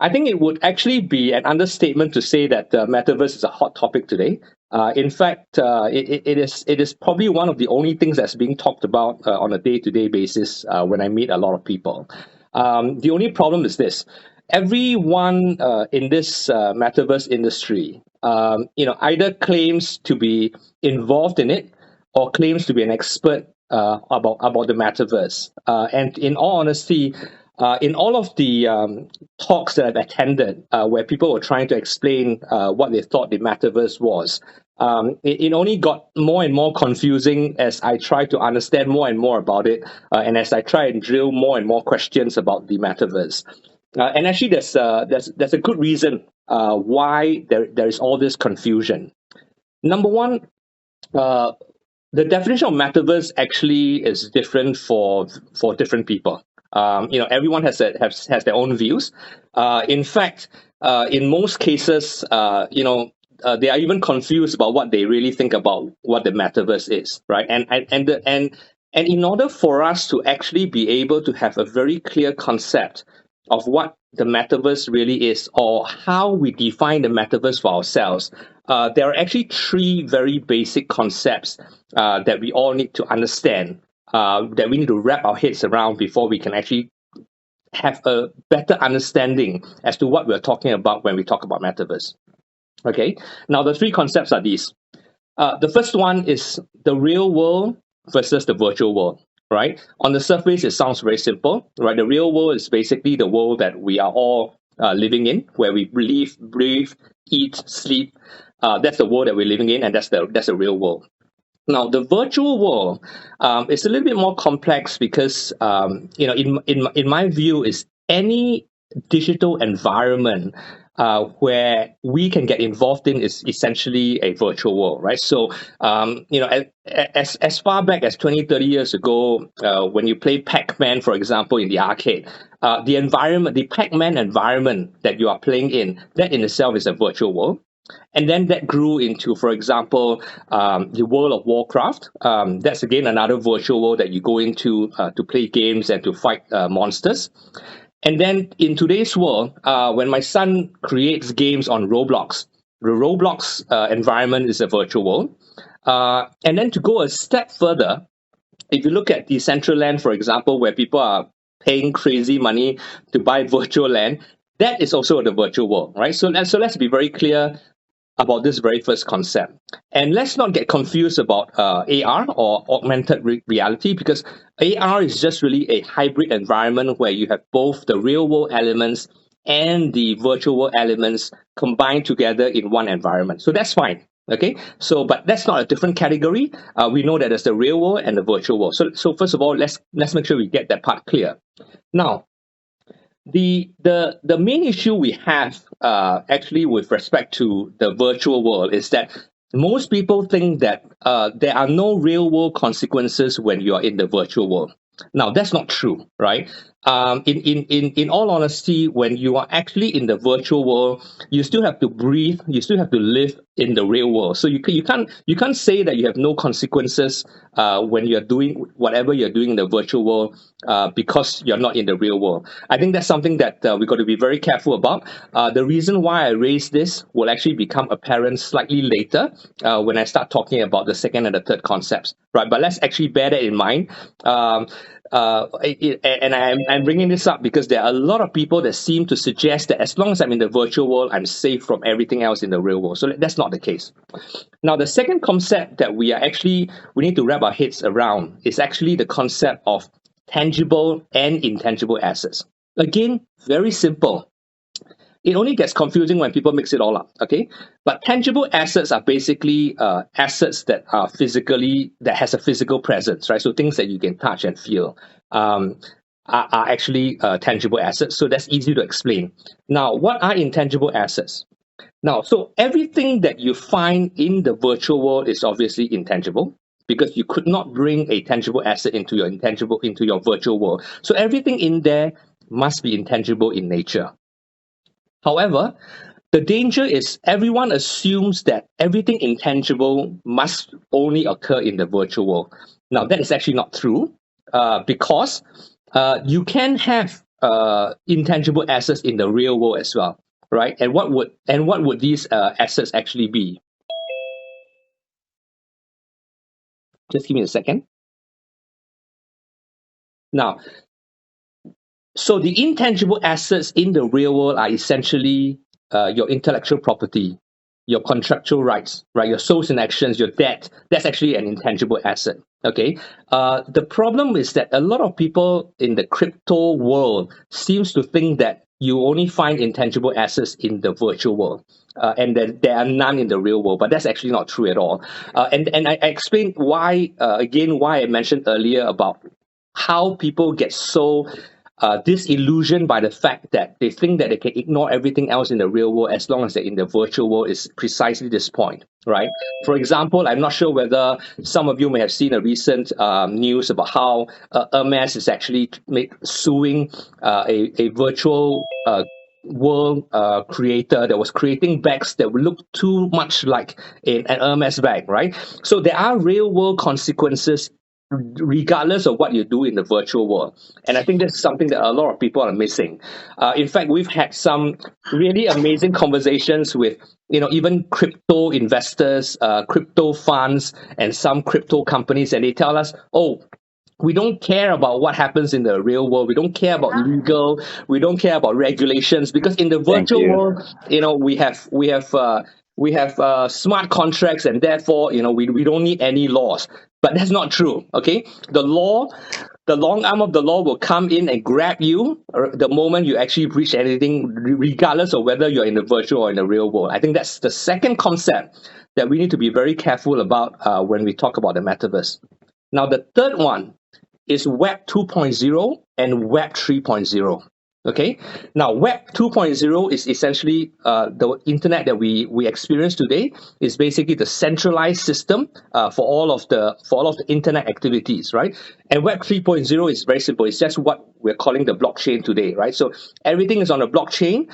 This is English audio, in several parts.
I think it would actually be an understatement to say that the metaverse is a hot topic today. In fact, it is probably one of the only things that's being talked about on a day-to-day basis when I meet a lot of people. The only problem is this: everyone in this metaverse industry, either claims to be involved in it or claims to be an expert about the metaverse. And in all honesty, in all of the talks that I've attended, where people were trying to explain what they thought the metaverse was, it only got more and more confusing as I try to understand more and more about it, and as I try and drill more and more questions about the metaverse. And actually, there's a good reason why there is all this confusion. Number one, the definition of metaverse actually is different for different people. Everyone has their own views. In fact, in most cases, they are even confused about what they really think about what the metaverse is, right? And in order for us to actually be able to have a very clear concept of what the metaverse really is, or how we define the metaverse for ourselves, there are actually three very basic concepts that we all need to understand, that we need to wrap our heads around before we can actually have a better understanding as to what we're talking about when we talk about metaverse. Okay, now the three concepts are these. The first one is the real world versus the virtual world. Right? On the surface, it sounds very simple, right? The real world is basically the world that we are all living in, where we live, breathe, eat, sleep. That's the world that we're living in, and that's the real world. Now, the virtual world is a little bit more complex because, in my view, is any digital environment where we can get involved in is essentially a virtual world, right? So, as far back as 20, 30 years ago, when you play Pac-Man, for example, in the arcade, the Pac-Man environment that you are playing in, that in itself is a virtual world. And then that grew into, for example, the World of Warcraft. That's again another virtual world that you go into to play games and to fight monsters. And then in today's world, when my son creates games on Roblox, the Roblox environment is a virtual world. And then to go a step further, if you look at Decentraland, for example, where people are paying crazy money to buy virtual land, that is also the virtual world, right? So let's be very clear about this very first concept. And let's not get confused about AR or augmented reality, because AR is just really a hybrid environment where you have both the real world elements and the virtual world elements combined together in one environment. So that's fine. Okay, but that's not a different category. We know that there's the real world and the virtual world. So first of all, let's make sure we get that part clear. Now, the main issue we have actually with respect to the virtual world is that most people think that there are no real world consequences when you are in the virtual world. Now, that's not true, right? In all honesty, when you are actually in the virtual world, you still have to breathe, you still have to live in the real world. So you can't say that you have no consequences when you're doing whatever you're doing in the virtual world because you're not in the real world. I think that's something that we've got to be very careful about. The reason why I raised this will actually become apparent slightly later when I start talking about the second and the third concepts, right? But let's actually bear that in mind. And I'm bringing this up because there are a lot of people that seem to suggest that as long as I'm in the virtual world, I'm safe from everything else in the real world. So that's not the case. Now, the second concept that we need to wrap our heads around is actually the concept of tangible and intangible assets. Again, very simple. It only gets confusing when people mix it all up, okay? But tangible assets are basically assets that has a physical presence, right? So things that you can touch and feel are actually tangible assets. So that's easy to explain. Now, what are intangible assets? Now, so everything that you find in the virtual world is obviously intangible, because you could not bring a tangible asset into your virtual world. So everything in there must be intangible in nature. However, the danger is everyone assumes that everything intangible must only occur in the virtual world. Now, that is actually not true because you can have intangible assets in the real world as well, right? And what would these assets actually be? Just give me a second. Now, so the intangible assets in the real world are essentially your intellectual property, your contractual rights, right? Your souls and actions, your debt. That's actually an intangible asset. Okay. The problem is that a lot of people in the crypto world seems to think that you only find intangible assets in the virtual world. And that there are none in the real world, but that's actually not true at all. And I explained why, again, why I mentioned earlier about how people get so disillusioned by the fact that they think that they can ignore everything else in the real world as long as they're in the virtual world is precisely this point, right? For example, I'm not sure whether some of you may have seen a recent news about how Hermes is actually suing a virtual world creator that was creating bags that would look too much like an Hermes bag, right? So there are real world consequences regardless of what you do in the virtual world. And I think that's something that a lot of people are missing. In fact, we've had some really amazing conversations with, even crypto investors, crypto funds, and some crypto companies, and they tell us, oh, we don't care about what happens in the real world. We don't care about legal. We don't care about regulations because in the virtual world, we have smart contracts, and therefore, we don't need any laws. But that's not true. Okay, the long arm of the law will come in and grab you the moment you actually breach anything, regardless of whether you're in the virtual or in the real world. I think that's the second concept that we need to be very careful about when we talk about the metaverse. Now, the third one is Web 2.0 and Web 3.0. Okay. Now, Web 2.0 is essentially the internet that we experience today. Is basically the centralized system for all of the internet activities, right? And Web 3.0 is very simple. It's just what we're calling the blockchain today, right? So everything is on a blockchain.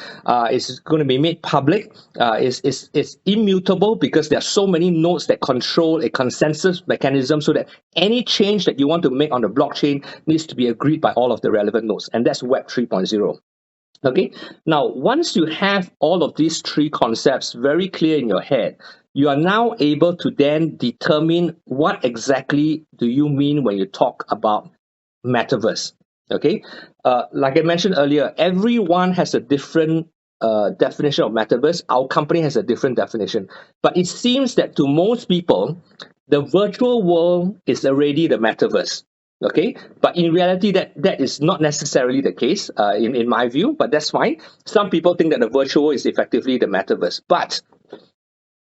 It's going to be made public. It's immutable because there are so many nodes that control a consensus mechanism, so that any change that you want to make on the blockchain needs to be agreed by all of the relevant nodes, and that's Web 3.0. Okay. Now, once you have all of these three concepts very clear in your head, you are now able to then determine what exactly do you mean when you talk about metaverse. Okay. Like I mentioned earlier, everyone has a different definition of metaverse. Our company has a different definition. But it seems that to most people, the virtual world is already the metaverse. Okay, but in reality, that is not necessarily the case in my view, but that's fine. Some people think that the virtual is effectively the metaverse, but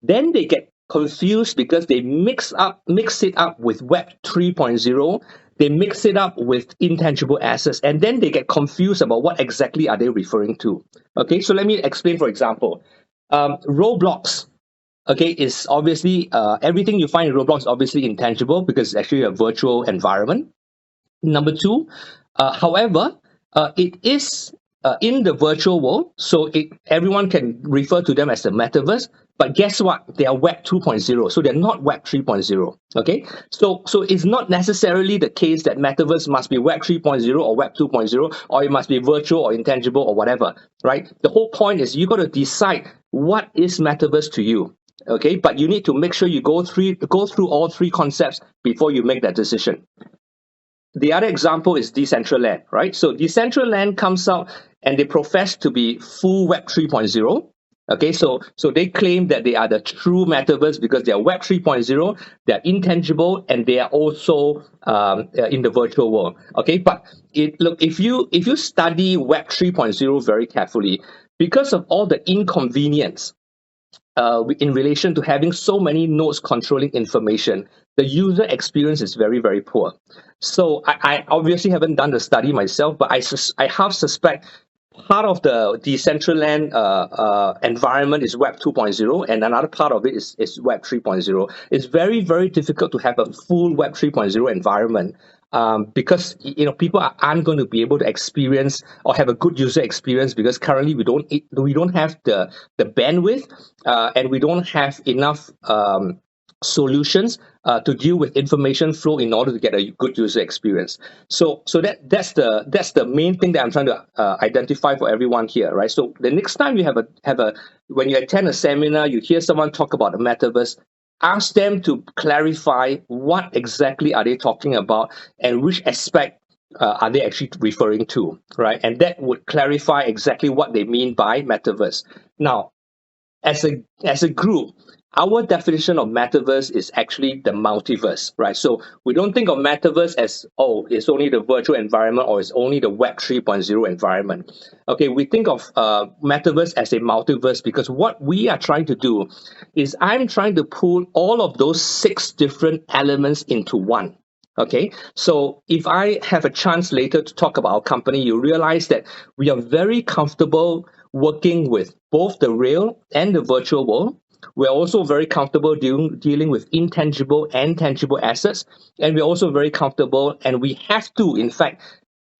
then they get confused because they mix it up with Web 3.0. They mix it up with intangible assets, and then they get confused about what exactly are they referring to. Okay, so let me explain. For example, Roblox. Okay, is obviously everything you find in Roblox is obviously intangible because it's actually a virtual environment. Number two, however, it is in the virtual world, so everyone can refer to them as the metaverse. But guess what? They are Web 2.0, so they're not Web 3.0. Okay, so it's not necessarily the case that metaverse must be Web 3.0 or Web 2.0, or it must be virtual or intangible or whatever. Right? The whole point is you got to decide what is metaverse to you. Okay, but you need to make sure you go through all three concepts before you make that decision. The other example is Decentraland, right? So Decentraland comes out and they profess to be full Web 3.0. Okay, so they claim that they are the true metaverse because they are Web 3.0, they are intangible, and they are also in the virtual world. Okay, but if you study Web 3.0 very carefully, because of all the inconvenience in relation to having so many nodes controlling information, the user experience is very, very poor. So I obviously haven't done the study myself, but I half suspect part of the Decentraland environment is Web 2.0, and another part of it is Web 3.0. It's very, very difficult to have a full Web 3.0 environment. Because people aren't going to be able to experience or have a good user experience because currently we don't have the bandwidth and we don't have enough solutions to deal with information flow in order to get a good user experience. So that's the main thing that I'm trying to identify for everyone here, right? So the next time you have a when you attend a seminar, you hear someone talk about the metaverse, ask them to clarify what exactly are they talking about and which aspect are they actually referring to, right? And that would clarify exactly what they mean by metaverse. Now, as a group, our definition of metaverse is actually the multiverse, right? So we don't think of metaverse as, oh, it's only the virtual environment or it's only the Web 3.0 environment. Okay, we think of metaverse as a multiverse because what we are trying to do is I'm trying to pull all of those 6 different elements into one. Okay, so if I have a chance later to talk about our company, you realize that we are very comfortable working with both the real and the virtual world. We're also very comfortable dealing with intangible and tangible assets. And we're also very comfortable, and we have to, in fact,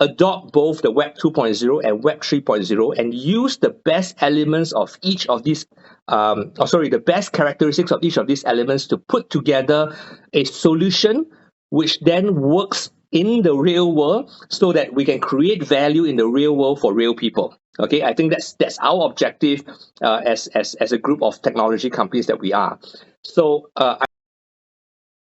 adopt both the Web 2.0 and Web 3.0 and use the best elements of each of these, the best characteristics of each of these elements to put together a solution which then works in the real world so that we can create value in the real world for real people. Okay, I think that's our objective as a group of technology companies that we are. So